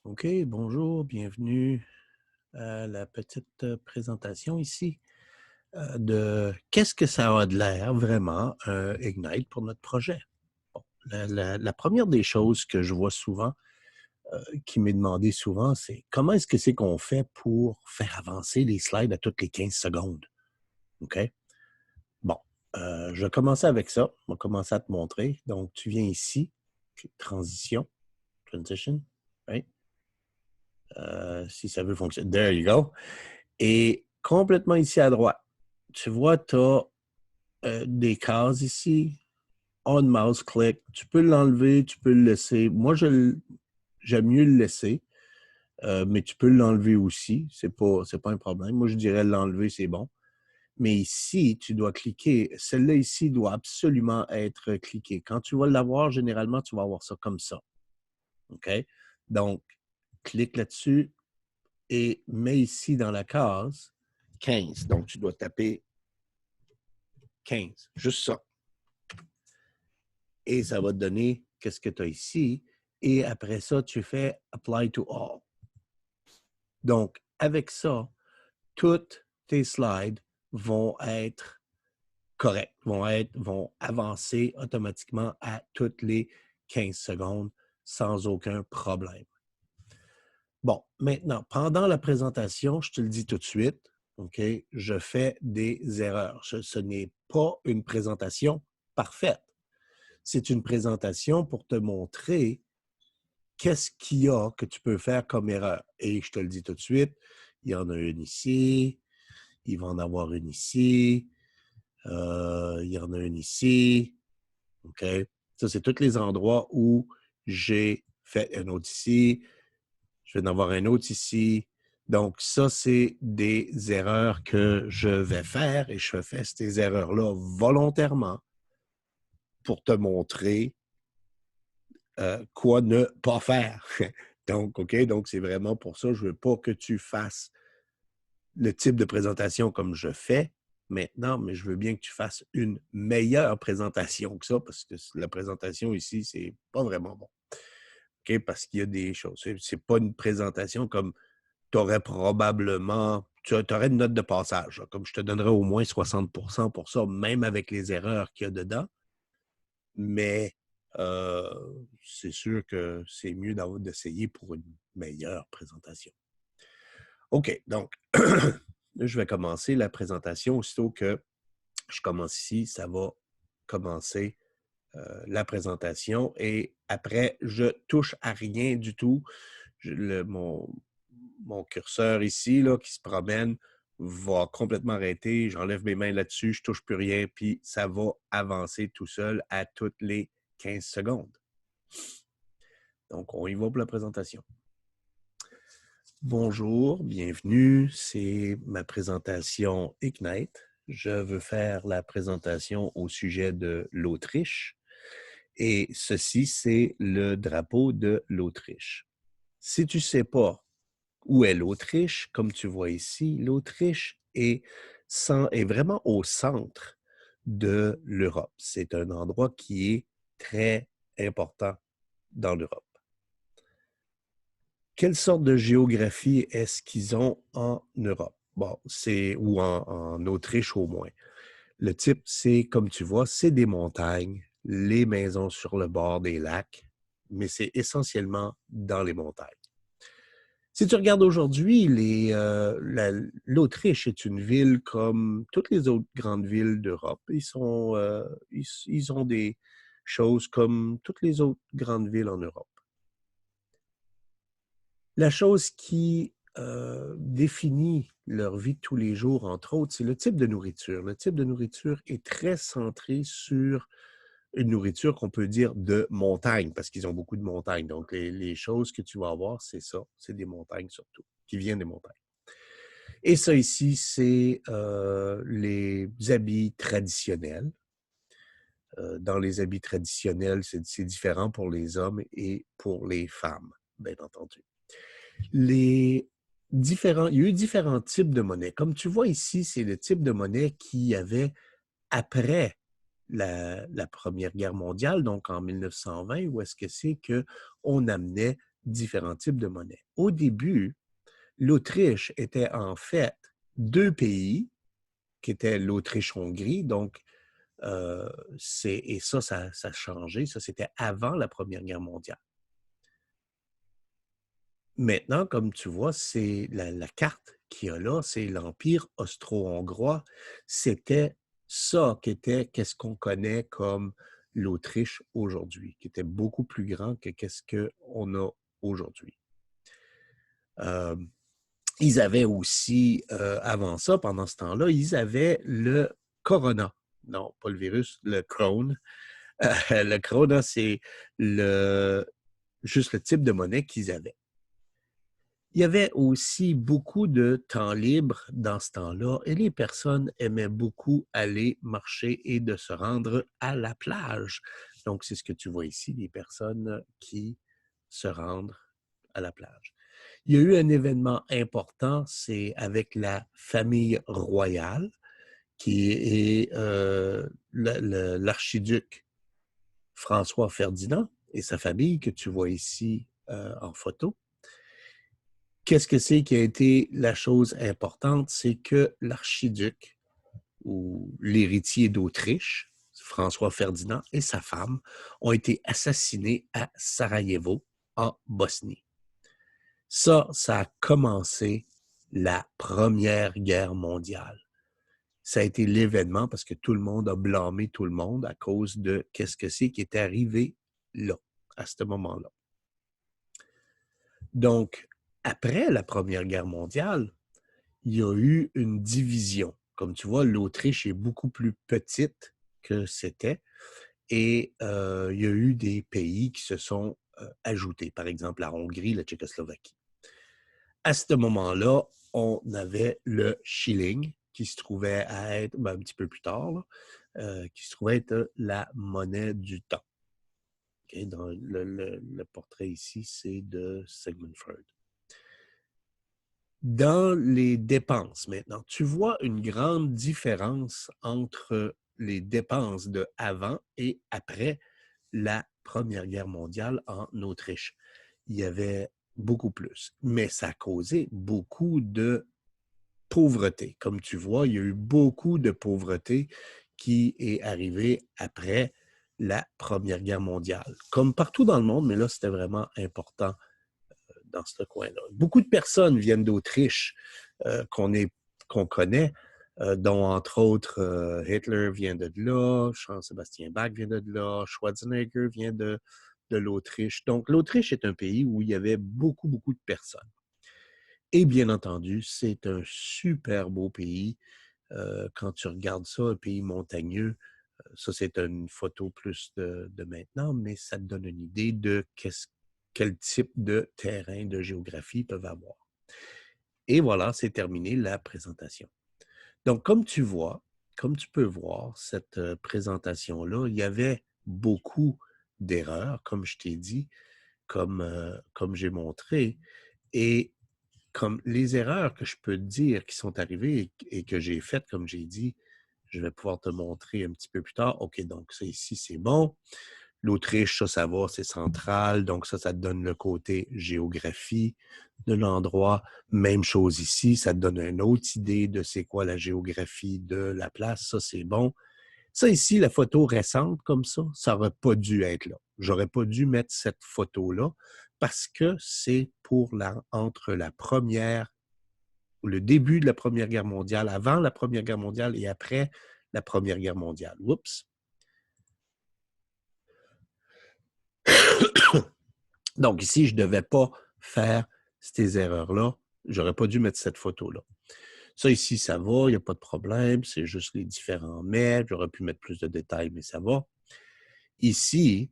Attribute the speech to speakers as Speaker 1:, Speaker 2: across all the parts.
Speaker 1: OK, bonjour, bienvenue à la petite présentation ici de qu'est-ce que ça a de l'air vraiment Ignite pour notre projet. Bon, la première des choses que je vois souvent, qui m'est demandé souvent, c'est comment est-ce que c'est qu'on fait pour faire avancer les slides à toutes les 15 secondes? OK? Bon, je vais commencer avec ça. On va commencer à te montrer. Donc, tu viens ici, transition, transition, right? Si ça veut fonctionner. There you go. Et complètement ici à droite, tu vois, tu as des cases ici. On mouse click. Tu peux l'enlever, tu peux le laisser. Moi, j'aime mieux le laisser, mais tu peux l'enlever aussi. C'est pas un problème. Moi, je dirais l'enlever, c'est bon. Mais ici, tu dois cliquer. Celle-là ici doit absolument être cliquée. Quand tu vas l'avoir, généralement, tu vas avoir ça comme ça. OK? Donc, clique là-dessus et mets ici dans la case 15. Donc, tu dois taper 15, juste ça. Et ça va te donner qu'est-ce que tu as ici. Et après ça, tu fais Apply to All. Donc, avec ça, toutes tes slides vont être corrects, vont avancer automatiquement à toutes les 15 secondes sans aucun problème. Bon, maintenant, pendant la présentation, je te le dis tout de suite, OK, je fais des erreurs. Ce n'est pas une présentation parfaite. C'est une présentation pour te montrer qu'est-ce qu'il y a que tu peux faire comme erreur. Et je te le dis tout de suite, il y en a une ici, il va en avoir une ici, il y en a une ici, OK? Ça, c'est tous les endroits où j'ai fait un autre ici, je vais en avoir un autre ici. Donc, ça, c'est des erreurs que je vais faire et je fais ces erreurs-là volontairement pour te montrer quoi ne pas faire. Donc, OK, donc c'est vraiment pour ça, je ne veux pas que tu fasses le type de présentation comme je fais maintenant, mais je veux bien que tu fasses une meilleure présentation que ça, parce que la présentation ici, c'est pas vraiment bon. OK, parce qu'il y a des choses. C'est pas une présentation comme tu aurais probablement, tu aurais une note de passage, là, comme je te donnerais au moins 60% pour ça, même avec les erreurs qu'il y a dedans. Mais c'est sûr que c'est mieux d'essayer pour une meilleure présentation. OK, donc, là, je vais commencer la présentation. Aussitôt que je commence ici, ça va commencer la présentation. Et après, je touche à rien du tout. Mon curseur ici, là, qui se promène, va complètement arrêter. J'enlève mes mains là-dessus, je touche plus rien, puis ça va avancer tout seul à toutes les 15 secondes. Donc, on y va pour la présentation. Bonjour, bienvenue. C'est ma présentation Ignite. Je veux faire la présentation au sujet de l'Autriche. Et ceci, c'est le drapeau de l'Autriche. Si tu ne sais pas où est l'Autriche, comme tu vois ici, l'Autriche est vraiment au centre de l'Europe. C'est un endroit qui est très important dans l'Europe. Quelle sorte de géographie est-ce qu'ils ont en Europe? Bon, ou en Autriche au moins. Le type, c'est, comme tu vois, c'est des montagnes, les maisons sur le bord des lacs, mais c'est essentiellement dans les montagnes. Si tu regardes aujourd'hui, l'Autriche est une ville comme toutes les autres grandes villes d'Europe. Ils ont des choses comme toutes les autres grandes villes en Europe. La chose qui définit leur vie de tous les jours, entre autres, c'est le type de nourriture. Le type de nourriture est très centré sur une nourriture qu'on peut dire de montagne, parce qu'ils ont beaucoup de montagnes. Donc, les choses que tu vas avoir, c'est ça, c'est des montagnes surtout, qui viennent des montagnes. Et ça ici, c'est les habits traditionnels. Dans les habits traditionnels, c'est différent pour les hommes et pour les femmes, bien entendu. Il y a eu différents types de monnaies. Comme tu vois ici, c'est le type de monnaie qu'il y avait après la Première Guerre mondiale, donc en 1920, où est-ce que c'est qu'on amenait différents types de monnaies. Au début, l'Autriche était en fait deux pays, qui étaient l'Autriche-Hongrie, donc et ça a changé. Ça, c'était avant la Première Guerre mondiale. Maintenant, comme tu vois, c'est la carte qu'il y a là, c'est l'Empire austro-hongrois. C'était ça qui était qu'est-ce qu'on connaît comme l'Autriche aujourd'hui, qui était beaucoup plus grand que qu'est-ce qu'on a aujourd'hui. Euh, Ils avaient aussi, avant ça, pendant ce temps-là, ils avaient le corona. Non, pas le virus, le Crohn. Le Corona, c'est juste le type de monnaie qu'ils avaient. Il y avait aussi beaucoup de temps libre dans ce temps-là et les personnes aimaient beaucoup aller marcher et de se rendre à la plage. Donc, c'est ce que tu vois ici, les personnes qui se rendent à la plage. Il y a eu un événement important, c'est avec la famille royale, qui est l'archiduc François Ferdinand et sa famille que tu vois ici en photo. Qu'est-ce que c'est qui a été la chose importante? C'est que l'archiduc ou l'héritier d'Autriche, François Ferdinand et sa femme, ont été assassinés à Sarajevo, en Bosnie. Ça a commencé la Première Guerre mondiale. Ça a été l'événement parce que tout le monde a blâmé tout le monde à cause de qu'est-ce que c'est qui était arrivé là, à ce moment-là. Donc, après la Première Guerre mondiale, il y a eu une division. Comme tu vois, l'Autriche est beaucoup plus petite que c'était et il y a eu des pays qui se sont ajoutés, par exemple la Hongrie, la Tchécoslovaquie. À ce moment-là, on avait le shilling qui se trouvait à être, un petit peu plus tard, là, qui se trouvait être la monnaie du temps. Okay? Dans le portrait ici, c'est de Sigmund Freud. Dans les dépenses maintenant, tu vois une grande différence entre les dépenses de avant et après la Première Guerre mondiale en Autriche. Il y avait beaucoup plus, mais ça a causé beaucoup de pauvreté. Comme tu vois, il y a eu beaucoup de pauvreté qui est arrivée après la Première Guerre mondiale. Comme partout dans le monde, mais là, c'était vraiment important dans ce coin-là. Beaucoup de personnes viennent d'Autriche qu'on connaît, dont entre autres Hitler vient de là, Jean-Sébastien Bach vient de là, Schwarzenegger vient de l'Autriche. Donc, l'Autriche est un pays où il y avait beaucoup, beaucoup de personnes. Et bien entendu, c'est un super beau pays. Quand tu regardes ça, un pays montagneux, ça c'est une photo plus de maintenant, mais ça te donne une idée de quel type de terrain, de géographie ils peuvent avoir. Et voilà, c'est terminé la présentation. Donc, comme tu vois, comme tu peux voir, cette présentation-là, il y avait beaucoup d'erreurs, comme je t'ai dit, comme j'ai montré. Et comme les erreurs que je peux te dire qui sont arrivées et que j'ai faites, comme j'ai dit, je vais pouvoir te montrer un petit peu plus tard. OK, donc ça ici, c'est bon. L'Autriche, ça va, c'est central. Donc ça te donne le côté géographie de l'endroit. Même chose ici, ça te donne une autre idée de c'est quoi la géographie de la place. Ça, c'est bon. Ça ici, la photo récente comme ça n'aurait pas dû être là. J'aurais pas dû mettre cette photo-là parce que c'est entre le début de la Première Guerre mondiale, avant la Première Guerre mondiale et après la Première Guerre mondiale. Oups! Donc ici, je ne devais pas faire ces erreurs-là. Je n'aurais pas dû mettre cette photo-là. Ça ici, ça va, il n'y a pas de problème. C'est juste les différents mètres. J'aurais pu mettre plus de détails, mais ça va. Ici,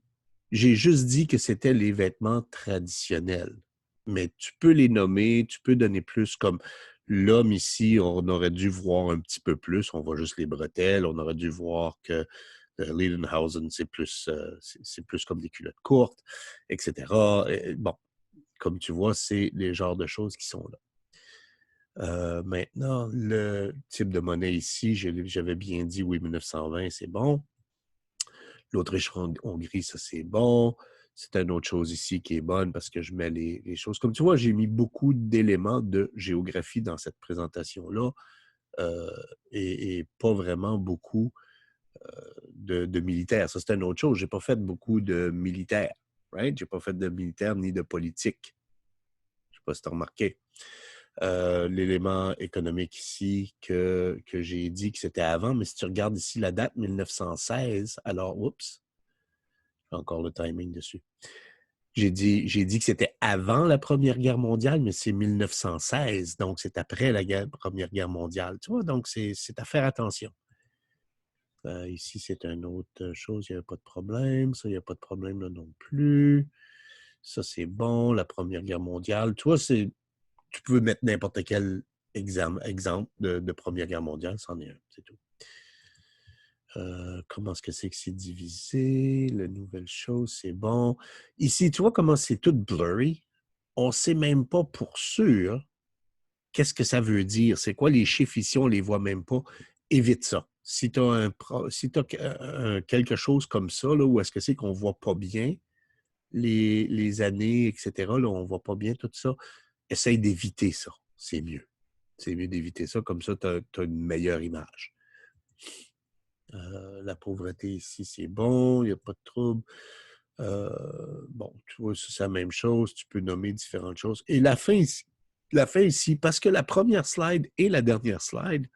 Speaker 1: j'ai juste dit que c'était les vêtements traditionnels. Mais tu peux les nommer, tu peux donner plus comme l'homme ici, on aurait dû voir un petit peu plus. On voit juste les bretelles. On aurait dû voir que Lederhosen, c'est plus comme des culottes courtes, etc. Et bon, comme tu vois, c'est les genres de choses qui sont là. Maintenant, le type de monnaie ici, j'avais bien dit, oui, 1920, c'est bon. L'Autriche-Hongrie, ça c'est bon. c'est une autre chose ici qui est bonne parce que je mets les choses. Comme tu vois, j'ai mis beaucoup d'éléments de géographie dans cette présentation-là et pas vraiment beaucoup de militaires. Ça, c'est une autre chose. Je n'ai pas fait beaucoup de militaires. Right? Je n'ai pas fait de militaire ni de politique. Je ne sais pas si tu as remarqué. L'élément économique ici que j'ai dit que c'était avant, mais si tu regardes ici la date 1916, alors, oups, j'ai encore le timing dessus. J'ai dit que c'était avant la Première Guerre mondiale, mais c'est 1916, donc c'est après la Première Guerre mondiale. Tu vois, donc c'est à faire attention. Ici, c'est une autre chose, il n'y a pas de problème. Ça, il n'y a pas de problème là non plus. Ça, c'est bon, la Première Guerre mondiale. Tu vois, tu peux mettre n'importe quel exemple de Première Guerre mondiale, c'en est un, c'est tout. Comment est-ce que c'est divisé? La nouvelle chose, c'est bon. Ici, tu vois comment c'est tout blurry? On ne sait même pas pour sûr qu'est-ce que ça veut dire. C'est quoi les chiffres ici? On ne les voit même pas. Évite ça. Si tu as, quelque chose comme ça, là, où est-ce que c'est qu'on ne voit pas bien les années, etc., là, on ne voit pas bien tout ça, essaye d'éviter ça. C'est mieux. C'est mieux d'éviter ça. Comme ça, tu as une meilleure image. La pauvreté ici, c'est bon, il n'y a pas de trouble. Bon, tu vois, c'est la même chose. Tu peux nommer différentes choses. Et la fin ici, parce que la première slide et la dernière slide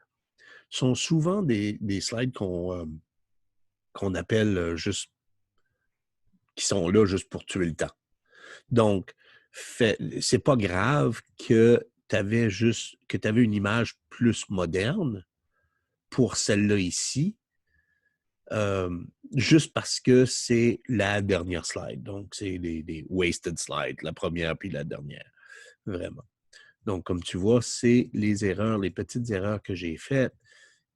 Speaker 1: sont souvent des slides qu'on appelle juste, qui sont là juste pour tuer le temps. Donc, c'est pas grave que tu avais une image plus moderne pour celle-là ici, juste parce que c'est la dernière slide. Donc, c'est des wasted slides, la première puis la dernière, vraiment. Donc, comme tu vois, c'est les erreurs, les petites erreurs que j'ai faites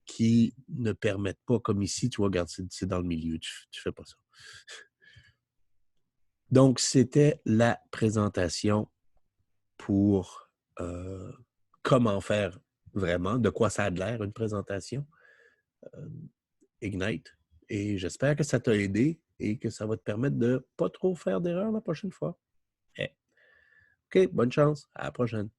Speaker 1: qui ne permettent pas, comme ici, tu vois, regarde, c'est dans le milieu, tu fais pas ça. Donc, c'était la présentation pour comment faire vraiment, de quoi ça a l'air une présentation Ignite. Et j'espère que ça t'a aidé et que ça va te permettre de ne pas trop faire d'erreurs la prochaine fois. OK, bonne chance. À la prochaine.